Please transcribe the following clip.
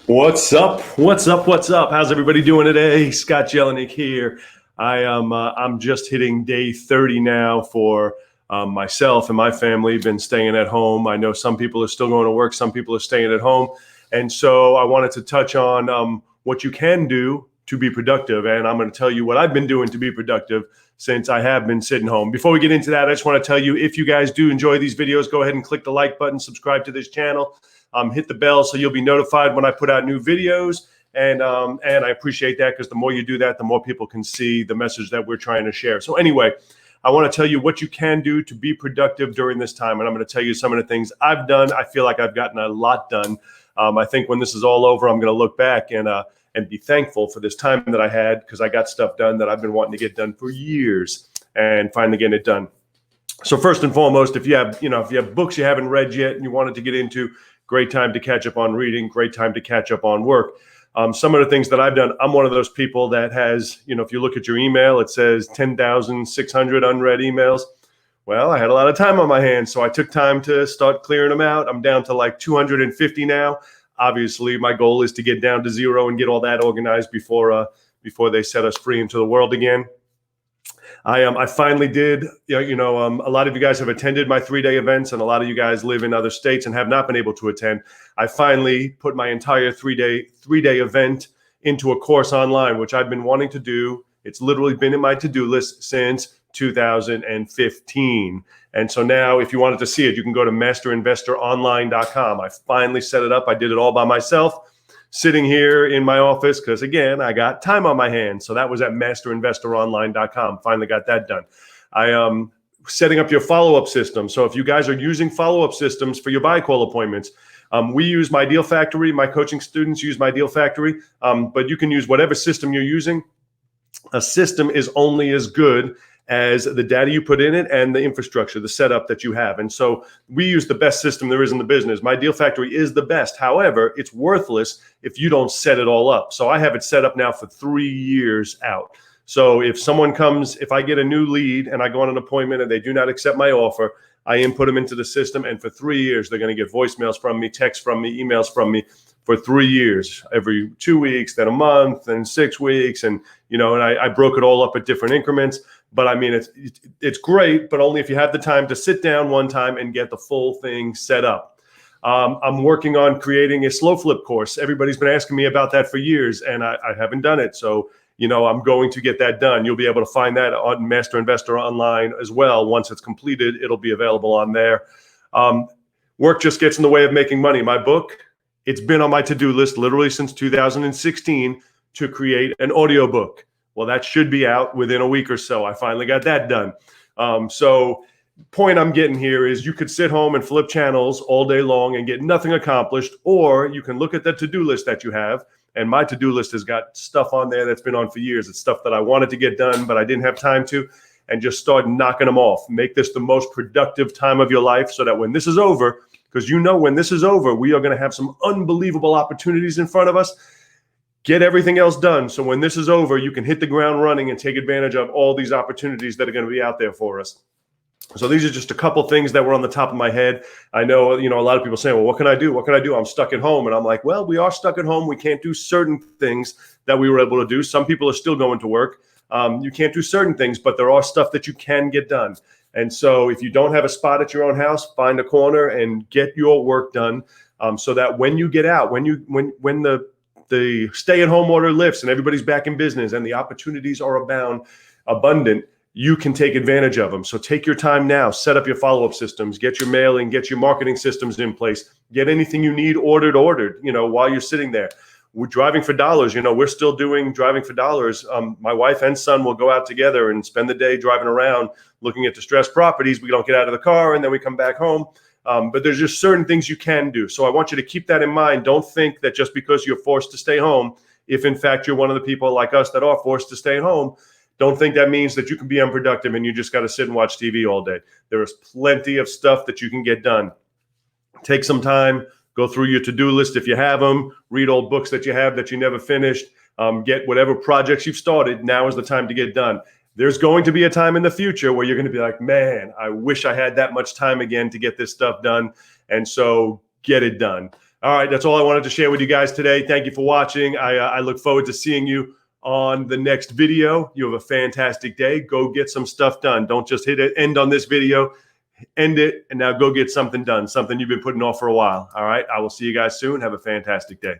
What's up? What's up? What's up? How's everybody doing today? Scott Jelinek here. I'm just hitting day 30 now for myself and my family. Been staying at home. I know some people are still going to work. Some people are staying at home. And so I wanted to touch on what you can do to be productive. And I'm going to tell you what I've been doing to be productive since I have been sitting home. Before we get into that, I just want to tell you, if you guys do enjoy these videos, go ahead and click the like button, subscribe to this channel. Hit the bell so you'll be notified when I put out new videos. And I appreciate that, because the more you do that, the more people can see the message that we're trying to share. So anyway, I want to tell you what you can do to be productive during this time. And I'm going to tell you some of the things I've done. I feel like I've gotten a lot done. I think when this is all over, I'm going to look back and be thankful for this time that I had, because I got stuff done that I've been wanting to get done for years and finally getting it done. So first and foremost, if you have books you haven't read yet and you wanted to get into, great time to catch up on reading, great time to catch up on work. Some of the things that I've done, I'm one of those people that has, if you look at your email, it says 10,600 unread emails. Well, I had a lot of time on my hands, so I took time to start clearing them out. I'm down to like 250 now. Obviously, my goal is to get down to 0 and get all that organized before they set us free into the world again. I finally did, a lot of you guys have attended my 3-day events, and a lot of you guys live in other states and have not been able to attend. I finally put my entire three-day event into a course online, which I've been wanting to do. It's literally been in my to-do list since 2015. And so now, if you wanted to see it, you can go to masterinvestoronline.com. I finally set it up. I did it all by myself, sitting here in my office, because again, I got time on my hands. So that was at masterinvestoronline.com. Finally got that done. I am setting up your follow-up system. So if you guys are using follow-up systems for your buy call appointments, we use My Deal Factory. My coaching students use My Deal Factory, but you can use whatever system you're using. A system is only as good as the data you put in it and the infrastructure, the setup that you have. And so we use the best system there is in the business. My Deal Factory is the best. However, it's worthless if you don't set it all up. So I have it set up now for 3 years out. So if someone comes, if I get a new lead and I go on an appointment and they do not accept my offer, I input them into the system, and for 3 years, they're going to get voicemails from me, texts from me, emails from me for 3 years, every 2 weeks, then a month, then 6 weeks. And, and I broke it all up at different increments. But I mean, it's great, but only if you have the time to sit down one time and get the full thing set up. I'm working on creating a slow flip course. Everybody's been asking me about that for years, and I haven't done it. So, I'm going to get that done. You'll be able to find that on Master Investor Online as well. Once it's completed, it'll be available on there. Work just gets in the way of making money. My book, it's been on my to-do list literally since 2016 to create an audiobook. Well, that should be out within a week or so. I finally got that done. So point I'm getting here is you could sit home and flip channels all day long and get nothing accomplished, or you can look at the to-do list that you have. And my to-do list has got stuff on there that's been on for years. It's stuff that I wanted to get done, but I didn't have time to, and just start knocking them off. Make this the most productive time of your life, so that when this is over, because when this is over, we are going to have some unbelievable opportunities in front of us. Get everything else done, so when this is over, you can hit the ground running and take advantage of all these opportunities that are going to be out there for us. So these are just a couple things that were on the top of my head. I know, a lot of people saying, well, what can I do? What can I do? I'm stuck at home. And I'm like, well, we are stuck at home. We can't do certain things that we were able to do. Some people are still going to work. You can't do certain things, but there are stuff that you can get done. And so if you don't have a spot at your own house, find a corner and get your work done, so that when you get out, when the stay-at-home order lifts and everybody's back in business and the opportunities are abundant, you can take advantage of them. So take your time now, set up your follow-up systems, get your mailing, get your marketing systems in place, get anything you need ordered, while you're sitting there. We're driving for dollars. We're still doing driving for dollars. My wife and son will go out together and spend the day driving around looking at distressed properties. We don't get out of the car, and then we come back home. But there's just certain things you can do. So I want you to keep that in mind. Don't think that just because you're forced to stay home, if in fact you're one of the people like us that are forced to stay home, don't think that means that you can be unproductive and you just got to sit and watch TV all day. There is plenty of stuff that you can get done. Take some time, go through your to-do list if you have them, read old books that you have that you never finished, get whatever projects you've started. Now is the time to get done. There's going to be a time in the future where you're going to be like, man, I wish I had that much time again to get this stuff done. And so get it done. All right, that's all I wanted to share with you guys today. Thank you for watching. I look forward to seeing you on the next video. You have a fantastic day. Go get some stuff done. Don't just hit it, end on this video. End it, and now go get something done, something you've been putting off for a while. All right, I will see you guys soon. Have a fantastic day.